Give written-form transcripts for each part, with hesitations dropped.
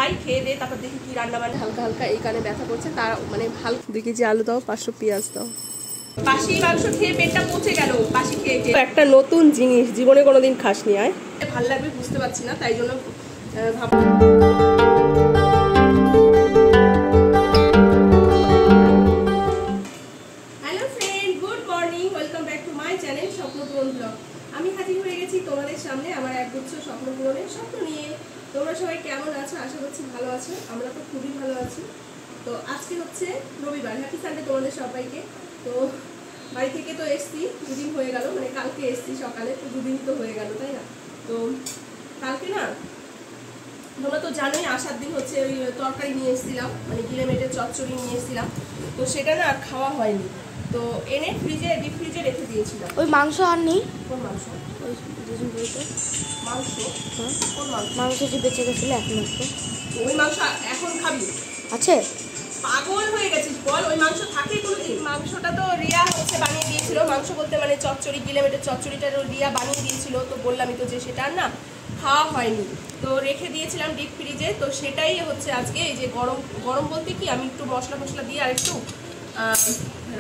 খাই, খেয়ে দিয়ে তারপর দেখি কি রান্না বান্না। হালকা হালকা এই কানে ব্যথা করছে, তার মানে ভালো 2 কেজি আলু দাও, 500 পেঁয়াজ দাও। বাসি মাংস খেয়ে পেটটা পচে গেল, বাসি খেয়ে খেয়ে। একটা নতুন জিনিস জীবনে কোনোদিন খাসনি, আয় ভালো লাগবে বুঝতে পারছি না, তাই জন্য ভাবলাম। Hello friend, good morning, welcome back to my channel স্বপ্ন পূরণ ব্লগ। আমি হাজির হয়ে গেছি তোমাদের সামনে আমার একগুচ্ছ স্বপ্ন পূরণের স্বপ্ন নিয়ে। তোমরা সবাই কেমন আছো? আশা করছি ভালো আছো। আমরা তো খুবই ভালো আছি। তো আজকে হচ্ছে রবিবার, হ্যাপি সানডে তোমাদের সবাইকে। তো বাড়ি থেকে তো এসছি, 2 দিন হয়ে গেল, মানে কালকে এসছি সকালে, তো 2 দিন তো হয়ে গেল, তাই না? তো কালকে না, তোমরা তো জানোই আসার দিন হচ্ছে ওই তরকারি নিয়ে এসেছিলাম, মানে গিলে মেটের চচ্চড়ি নিয়ে এসেছিলাম, তো সেটা না আর খাওয়া হয়নি। তো এনে ফ্রিজে, ডিপ ফ্রিজে রেখে দিয়েছিলাম। ওই মাংস আর নেই? কোন মাংস? ওই দুজন বলতে মাংস? হ্যাঁ, কোন মাংস? মাংস যে বেঁচে গেছিল এক মাস। ওই মাংস এখন খাবি? আছে? পাগল হয়ে গেছিস বল, ওই মাংস থাকে কোনোদিন? মাংসটা তো রিয়া হচ্ছে বানিয়ে দিয়েছিল, মাংস বলতে মানে চচ্চড়ি, গিলে মেটের চচ্চড়িটা রিয়া বানিয়ে দিয়েছিল। তো বললামই তো যে সেটা না খাওয়া হয়নি, তো রেখে দিয়েছিলাম ডিপ ফ্রিজে। তো সেটাই হচ্ছে আজকে এই যে গরম গরম বলতে কি, আমি একটু মশলা দিয়ে আর একটু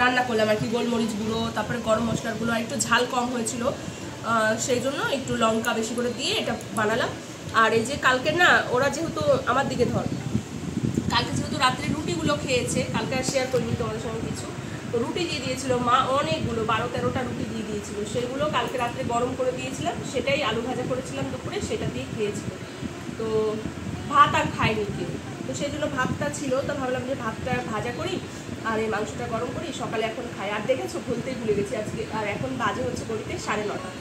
রান্না করলাম আর কি, গোলমরিচ গুঁড়ো, তারপরে গরম মশলার গুঁড়ো, আর একটু ঝাল কম হয়েছিল, সেই জন্য একটু লঙ্কা বেশি করে দিয়ে এটা বানালাম। আর এই যে কালকে না ওরা যেহেতু আমার দিকে ধর, কালকে যেহেতু রাত্রে রুটিগুলো খেয়েছে, কালকে আর শেয়ার করিনি তোমাদের সঙ্গে কিছু, তো রুটি দিয়ে দিয়েছিল মা, অনেকগুলো 12-13টা রুটি দিয়ে দিয়েছিল, সেগুলো কালকে রাত্রে গরম করে দিয়েছিলাম, সেটাই আলু ভাজা করেছিলাম দুপুরে, সেটা দিয়ে খেয়েছিল। তো ভাত আর খায়নি কেউ, তো সেই জন্য ভাতটা ছিল, তো ভাবলাম যে ভাতটা ভাজা করি আর এই মাংসটা গরম করি, সকালে এখন খাই। আর দেখেছো বলতেই ভুলে গেছি আজকে, আর এখন বাজে হচ্ছে ঘড়িতে 9:30।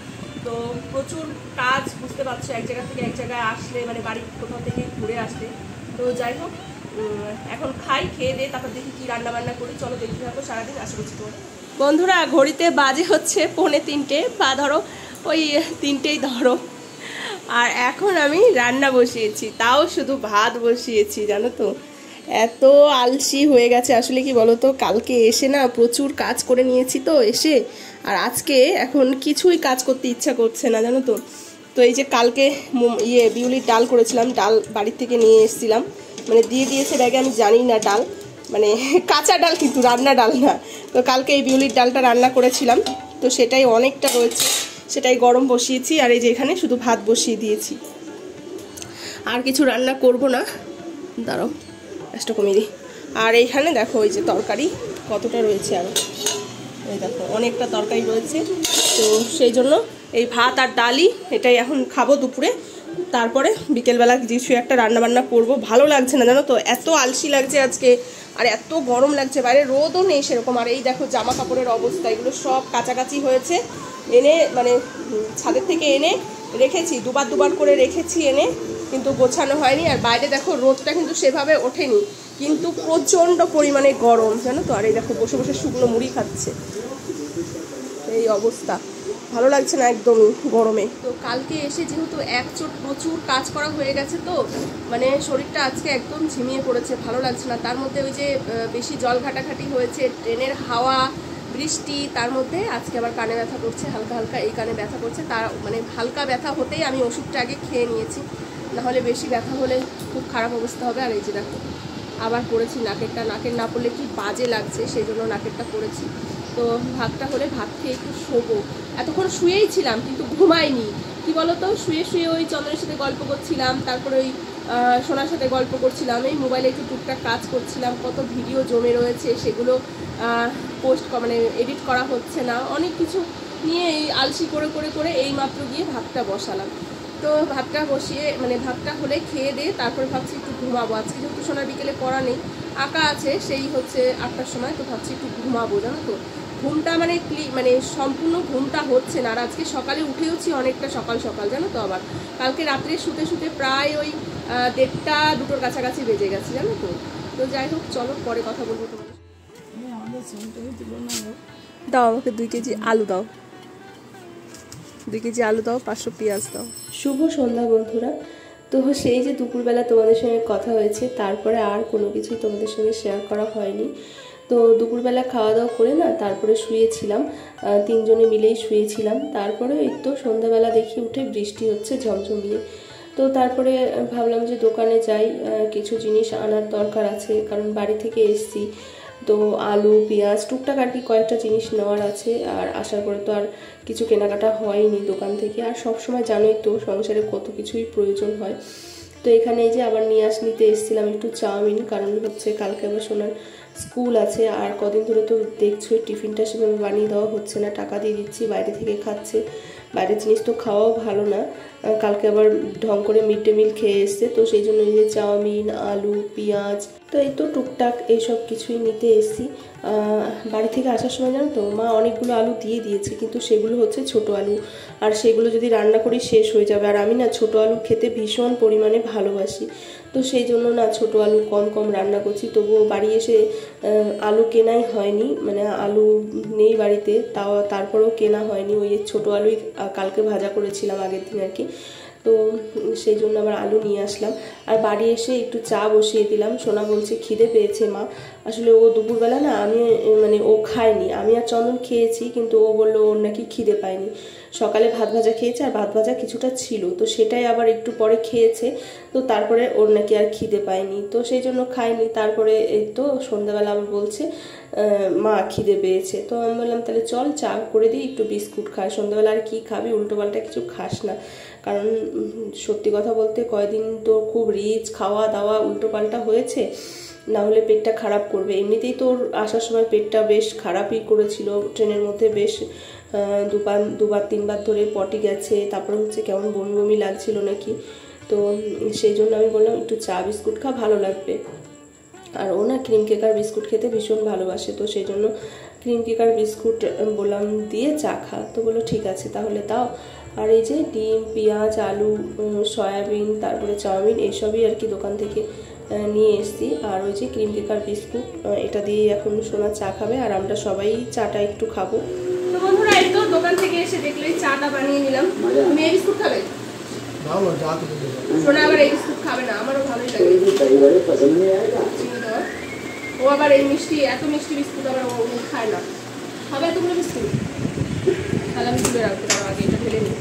তো প্রচুর কাজ, বুঝতে পারছো, এক জায়গা থেকে এক জায়গায় আসলে, মানে বাড়ি কোথাও থেকে ঘুরে আসলে। তো যাই হোক, এখন খাই, খেয়ে দিয়ে তারপর দেখি কি রান্না বান্না করি। চলো দেখতে থাকো সারাদিন, আশা করছি তোমার। বন্ধুরা, ঘড়িতে বাজে হচ্ছে 2:45 বা ধরো ওই 3টেই ধরো। আর এখন আমি রান্না বসিয়েছি, তাও শুধু ভাত বসিয়েছি, জানো তো। এত আলসি হয়ে গেছে আসলে, কি বলো তো, কালকে এসে না প্রচুর কাজ করে নিয়েছি তো এসে, আর আজকে এখন কিছুই কাজ করতে ইচ্ছা করছে না, জানো তো। তো এই যে কালকে বিউলির ডাল করেছিলাম, ডাল বাড়ির থেকে নিয়ে এসেছিলাম, মানে দিয়ে দিয়েছে ব্যাগে, আমি জানি না ডাল, মানে কাঁচা ডাল কিন্তু রান্না ডাল না। তো কালকে এই বিউলির ডালটা রান্না করেছিলাম, তো সেটাই অনেকটা রয়েছে, সেটাই গরম বসিয়েছি। আর এই যে এখানে শুধু ভাত বসিয়ে দিয়েছি, আর কিছু রান্না করব না, দাঁড়াও গ্যাসটা কমিয়ে দিই। আর এইখানে দেখো ওই যে তরকারি কতটা রয়েছে, আরও এই দেখো অনেকটা তরকারি রয়েছে। তো সেই জন্য এই ভাত আর ডালই এটাই এখন খাবো দুপুরে, তারপরে বিকেলবেলা কিছু একটা রান্নাবান্না করব। ভালো লাগছে না, জানো তো, এত আলসি লাগছে আজকে, আর এত গরম লাগছে, বাইরে রোদও নেই সেরকম। আর এই দেখো জামা কাপড়ের অবস্থা, এগুলো সব কাচাকাচি হয়েছে, এনে মানে ছাদের থেকে এনে রেখেছি, দুবার করে রেখেছি এনে, কিন্তু গোছানো হয়নি। আর বাইরে দেখো রোদটা কিন্তু সেভাবে ওঠেনি, কিন্তু প্রচণ্ড পরিমাণে গরম, জানো তো। আর এই দেখো বসে বসে শুকনো মুড়ি খাচ্ছে, এই অবস্থা, ভালো লাগছে না একদমই গরমে। তো কালকে এসে যেহেতু একচোট প্রচুর কাজ করা হয়ে গেছে, তো মানে শরীরটা আজকে একদম ঝিমিয়ে পড়েছে, ভালো লাগছে না। তার মধ্যে ওই যে বেশি জল ঘাটাঘাটি হয়েছে, ট্রেনের হাওয়া, বৃষ্টি, তার মধ্যে আজকে আবার কানে ব্যথা করছে, হালকা হালকা এই কানে ব্যথা করছে। তার মানে হালকা ব্যথা হতেই আমি ওষুধটা আগে খেয়ে নিয়েছি, নাহলে বেশি ব্যথা হলে খুব খারাপ অবস্থা হবে। আর এই যে দেখো আবার পড়েছি নাকেরটা, নাকের না পড়লে কি বাজে লাগছে, সেই জন্য নাকেরটা পড়েছি। তো ভাতটা হলে ভাত খেয়ে একটু শোবো, এতক্ষণ শুয়েই ছিলাম কিন্তু ঘুমাইনি, কি বলতো, শুয়ে শুয়ে ওই চন্দ্রের সাথে গল্প করছিলাম, তারপরে ওই সোনার সাথে গল্প করছিলাম, এই মোবাইলে একটু টুকটাক কাজ করছিলাম, কত ভিডিও জমে রয়েছে, সেগুলো পোস্ট মানে এডিট করা হচ্ছে না, অনেক কিছু নিয়ে এই আলসি করে করে করে এই মাত্র গিয়ে ভাতটা বসালাম। তো ভাতটা বসিয়ে মানে ভাতটা হলে খেয়ে দিয়ে তারপরে ভাবছি একটু ঘুমাবো। আজকে যেহেতু সোনার বিকেলে পড়া নেই, আঁকা আছে, সেই হচ্ছে 8টার সময়, তো ভাবছি একটু ঘুমাবো, জানো তো। ঘুমটা মানে সম্পূর্ণ ঘুমটা হচ্ছে না। আর আজকে সকালে উঠেওছি অনেকটা সকাল সকাল, জানো তো। আবার কালকে রাত্রে শুতে শুতে প্রায় ওই 1:30-2টোর কাছাকাছি বেজে গেছে, জানো তো। তো যাই হোক, চলো পরে কথা বলবো তোমার। দাও আমাকে 2 কেজি আলু দাও, 2 কেজি আলু দাও, 500 পেঁয়াজ দাও। শুভ সন্ধ্যা বন্ধুরা। তো সেই যে দুপুরবেলা তোমাদের সঙ্গে কথা হয়েছে, তারপরে আর কোনো কিছুই তোমাদের সঙ্গে শেয়ার করা হয়নি। তো দুপুরবেলা খাওয়া দাওয়া করে না তারপরে শুয়েছিলাম, 3জনে মিলেই শুয়েছিলাম। তারপরে এই তো সন্ধ্যাবেলা দেখি উঠে বৃষ্টি হচ্ছে ঝমঝমিয়ে। তো তারপরে ভাবলাম যে দোকানে যাই, কিছু জিনিস আনার দরকার আছে, কারণ বাড়ি থেকে এসছি। তো আলু পেঁয়াজ টুকটাক আর কি কয়েকটা জিনিস নেওয়ার আছে। আর আসার পরে তো আর কিছু কেনাকাটা হয়নি দোকান থেকে। আর সব সময় জানোই তো সংসারে কত কিছুই প্রয়োজন হয়। তো এখানে এই যে আবার নিতে এসেছিলাম একটু চাউমিন, কারণ হচ্ছে কালকে আবার সোনার স্কুল আছে। আর কদিন ধরে তো দেখছোই টিফিনটা সেভাবে বানিয়ে দেওয়া হচ্ছে না, টাকা দিয়ে দিচ্ছি, বাইরে থেকে খাচ্ছে। বাইরের জিনিস তো খাওয়াও ভালো না। কালকে আবার ঢং করে মিড ডে মিল খেয়ে এসছে, তো সেই জন্য এই যে চাউমিন আলু পেঁয়াজ তো এই তো টুকটাক এইসব কিছুই নিতে এসেছি। বাড়ি থেকে আসার সময় জানো তো মা অনেকগুলো আলু দিয়ে দিয়েছে, কিন্তু সেগুলো হচ্ছে ছোট আলু, আর সেগুলো যদি রান্না করি শেষ হয়ে যাবে। আর আমি না ছোট আলু খেতে ভীষণ পরিমাণে ভালোবাসি, তো সেই জন্য না ছোট আলু কম কম রান্না করছি। তবুও বাড়ি এসে আলু কেনাই হয়নি, মানে আলু নেই বাড়িতে, তারপরেও কেনা হয়নি। ওই ছোট আলুই কালকে ভাজা করেছিলাম আগের দিন আর কি, তো সেই জন্য আবার আলু নিয়ে আসলাম। আর বাড়ি এসে একটু চা বসিয়ে দিলাম। সোনা বলছে খিদে পেয়েছে মা। আসলে ও দুপুরবেলা না মানে ও খায়নি, আমি আর চন্দন খেয়েছি, কিন্তু ও বললো ওর নাকি খিদে পায়নি। সকালে ভাত ভাজা খেয়েছে, আর ভাত ভাজা কিছুটা ছিল, তো সেটাই আবার একটু পরে খেয়েছে, তো তারপরে ওর নাকি আর খিদে পায়নি, তো সেই জন্য খায়নি। তারপরে এই তো সন্ধ্যাবেলা আবার বলছে মা খিদে পেয়েছে। তো আমি বললাম তাহলে চল চা করে দিই, একটু বিস্কুট খাই, সন্ধ্যাবেলা আর কি খাবি, উল্টোপাল্টা কিছু খাস না। কারণ সত্যি কথা বলতে কয়দিন তো খুব রিচ খাওয়া দাওয়া উল্টোপাল্টা হয়েছে, না হলে পেটটা খারাপ করবে। এমনিতেই তোর আসার সময় পেটটা বেশ খারাপই করেছিল, ট্রেনের মধ্যে বেশ দুবার তিনবার ধরে পটি গেছে, তারপরে হচ্ছে কেমন বমি বমি লাগছিল নাকি। তো সেই জন্য আমি বললাম একটু চা বিস্কুট খা, ভালো লাগবে। আর ও না ক্রিম কেকার বিস্কুট খেতে ভীষণ ভালোবাসে, তো সেই জন্য ক্রিম কেকার বিস্কুট বললাম দিয়ে চা খা, তো বললো ঠিক আছে তাহলে দাও। আর এই যে ডিম পেঁয়াজ আলু সয়াবিন তারপরে চাউমিন এসবই আর কি দোকান থেকে নিয়ে এসছি। আর ওই যে ক্রিম কেকার বিস্কুট, এটা দিয়ে এখন সোনা চা খাবে, আর আমরা সবাই চাটা একটু খাবো। তো বন্ধুরা এই তো দোকান থেকে এসে দেখলে চাটা বানিয়ে নিলাম। তুমি এই বিস্কুট খাবে? সোনা আবার এই বিস্কুট খাবে না, আমারও ভালোই লাগে। ও আবার এই মিষ্টি এত মিষ্টি বিস্কুট আবার ও খায় না। খাবে এতগুলো বিস্কুট? তাহলে আমি তুলে রাখতে পারবো, আগে এটা ঢেলে নিই।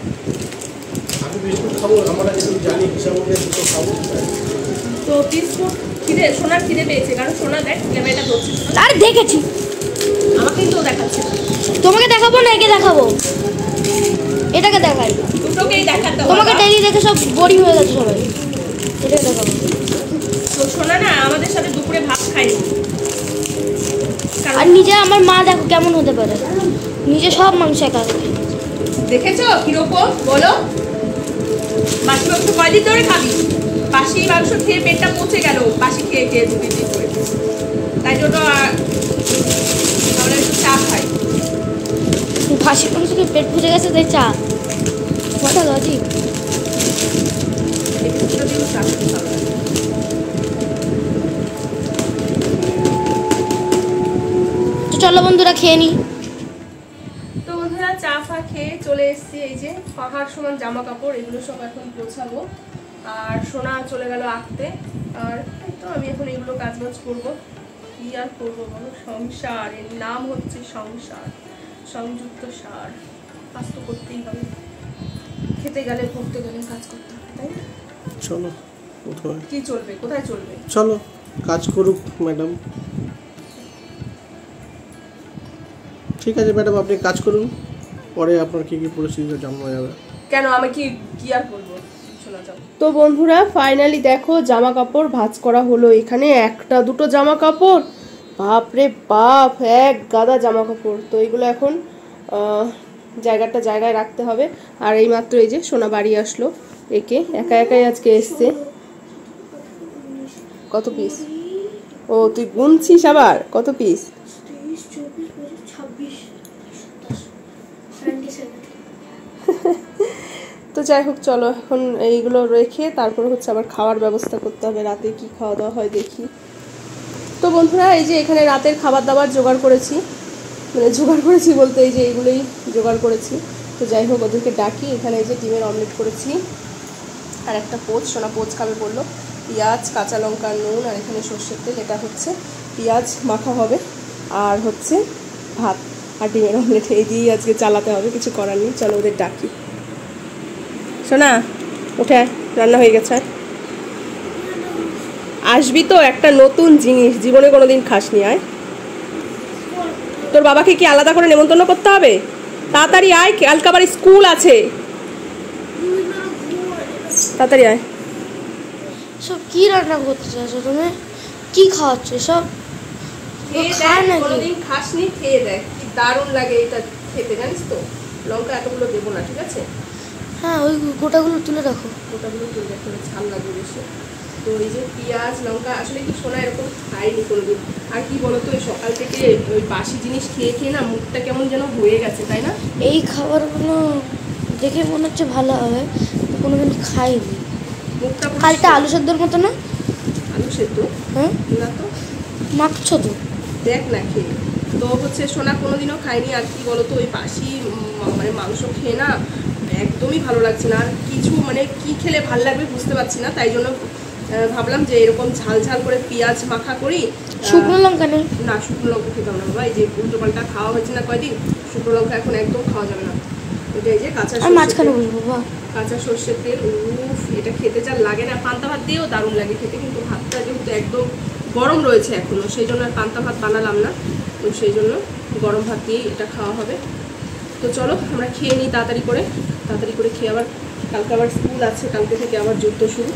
আমি বিস্কুট খাবো, আমরা যেহেতু জানি হিসাব করে দুটো খাবো। তো বিস্কুট সোনার খিদে পেয়েছে, কারণ সোনা দেখ ক্যামেরাটা ধরছে। আর দেখেছি, আমাকে কিন্তু দেখাচ্ছে। তোমাকে দেখাবো না একে দেখাবো? এটাকে দেখাই, দুটোকেই দেখাতে হবে। তোমাকে ডেলি দেখে সব বোরিং হয়ে গেছে সবাই, এটাকে দেখাবো। তো সোনা না আমাদের সাথে দুপুরে ভাত খায়নি। আর নিজে আমার মা দেখো কেমন হতে পারে, নিজে সব মাংস একা খায়। দেখেছো কিরকম বলো? বাসি মাংস কয়দিন ধরে খাবি? বাসি মাংস খেয়ে পেটটা পচে গেল, বাসি খেয়ে খেয়ে দুদিন করে। তাই জন্য আমরা একটু চা খাই। বাসি মাংস খেয়ে পেট পচে গেছে তাই চা? কটা লজিক। চলো বন্ধুরা খেয়ে নি। তো বন্ধুরা চা ফা খেয়ে চলে এসেছি। এই যে পাহাড় সমান জামা কাপড় এগুলো সব এখন গোছাবো, আর সোনা চলে গেল আঁকতে। আর তো আমি এখন এগুলো কাজবাজ করবো। কি আর করবো বলো, সংসার, এর নাম হচ্ছে সংসার, সংযুক্ত সার। কাজ তো করতেই হবে, খেতে গেলে পড়তে গেলে কাজ করতে হবে, তাই না? চলো কোথায় কি চলবে, কোথায় চলবে? চলো কাজ করুক ম্যাডাম। ঠিক আছে ম্যাডাম, আপনি কাজ করুন, পরে আপনার কি কি পরিস্থিতি জানা যাবে। কেন আমি কি আর করবো? তো বন্ধুরা ফাইনালি দেখো জামা কাপড় ভাঁজ করা হলো। এখানে একটা দুটো জামা কাপড়, বাপরে বাপ, এক গাদা জামা কাপড়। তো এগুলো এখন জায়গায় রাখতে হবে। আর এই মাত্র এই যে সোনা বাড়ি আসলো, একে একাই আজকে এসছে। কত পিস? ও তুই গুনছিস আবার কত পিস? তো যাই হোক চলো এখন এইগুলো রেখে তারপর হচ্ছে আবার খাওয়ার ব্যবস্থা করতে হবে। রাতে কি খাওয়া দাওয়া হয় দেখি। তো বন্ধুরা এই যে এখানে রাতের খাবার দাবার জোগাড় করেছি, মানে জোগাড় করেছি বলতে এই যে এইগুলোই জোগাড় করেছি। তো যাই হোক ওদেরকে ডাকি। এখানে এই যে ডিমের অমলেট করেছি, আর একটা পোচ, সোনা পোচ খাবে বললো, পেঁয়াজ কাঁচা লঙ্কা নুন, আর এখানে সর্ষের তেল, এটা হচ্ছে পেঁয়াজ মাখা হবে, আর হচ্ছে ভাত আর ডিমের অমলেট, এই দিয়েই আজকে চালাতে হবে, কিছু করার নেই। চলো ওদের ডাকি। সোনা উঠে রান্না হয়ে গেছে। আসবি তো, একটা নতুন জিনিস জীবনে কোনোদিন খাসনি। আয়, তোর বাবাকে কি আলাদা করে নেমন্তন্ন করতে হবে? তাড়াতাড়ি আয়, কালকে আবার স্কুল আছে, তাড়াতাড়ি আয়। সব কি রান্না করতে চাইছো তুমি? কি খাওয়াচ্ছ সব? খেয়ে খায় দেখ, নাকি? কোনোদিন খাসনি, খেয়ে দেখ, কি দারুণ লাগে এটা খেতে, জানিস তো। লঙ্কা এতগুলো দেবো না, ঠিক আছে? হ্যাঁ, ওই গোটাগুলো তুলে রাখো। ওটাগুলো তুলে রাখতে হবে, ঝাল লাগবে বেশি। তো এই যে পেঁয়াজ লঙ্কা, আসলে কি সোনা এরকম খাইনি কোনোদিন। আর কি বলতো, ওই সকাল থেকে ওই বাসি জিনিস খেয়ে খেয়ে না মুখটা কেমন যেন হয়ে গেছে, তাই না? এই খাবারগুলো দেখে মনে হচ্ছে ভালো হবে, কোনোদিন খাইনি। মুখটা পুরো কালটা আলু সেদ্ধর মতো না? আলু সেদ্ধ হ্যাঁ, না তো, মাখছো তো? দেখ না খেয়ে। তো হচ্ছে সোনা কোনোদিনও খাইনি। আর কি বলতো, ওই বাসি মানে মাংস খেয়ে না একদমই ভালো লাগছে না। আর কিছু মানে কি খেলে ভালো লাগবে বুঝতে পারছি না, তাই জন্য ভাবলাম যে এরকম ঝাল ঝাল করে পেঁয়াজ মাখা করি। শুকনো লঙ্কা নেই? না, শুকনো লঙ্কা খেতাম না বাবা, এই যে উল্টো পাল্টা খাওয়া হয়েছে না কয়দিন, শুকনো লঙ্কা এখন একদম খাওয়া যাবে না। এটা এই যে কাঁচা আর সরষের মাঝখানে তেল, বলবো বাবা। কাঁচা সরষের তেল, উফ, এটা খেতে যা লাগে না। পান্তা ভাত দিয়েও দারুণ লাগে খেতে, কিন্তু ভাতটা যেহেতু একদম গরম রয়েছে এখনো, সেই জন্য আর পান্তা ভাত বানালাম না। তো সেই জন্য গরম ভাত দিয়েই এটা খাওয়া হবে। তো চলো আমরা খেয়ে নিই তাড়াতাড়ি করে খেয়ে আবার কালকে আবার স্কুল আছে, কালকে থেকে আবার যুদ্ধ শুরু।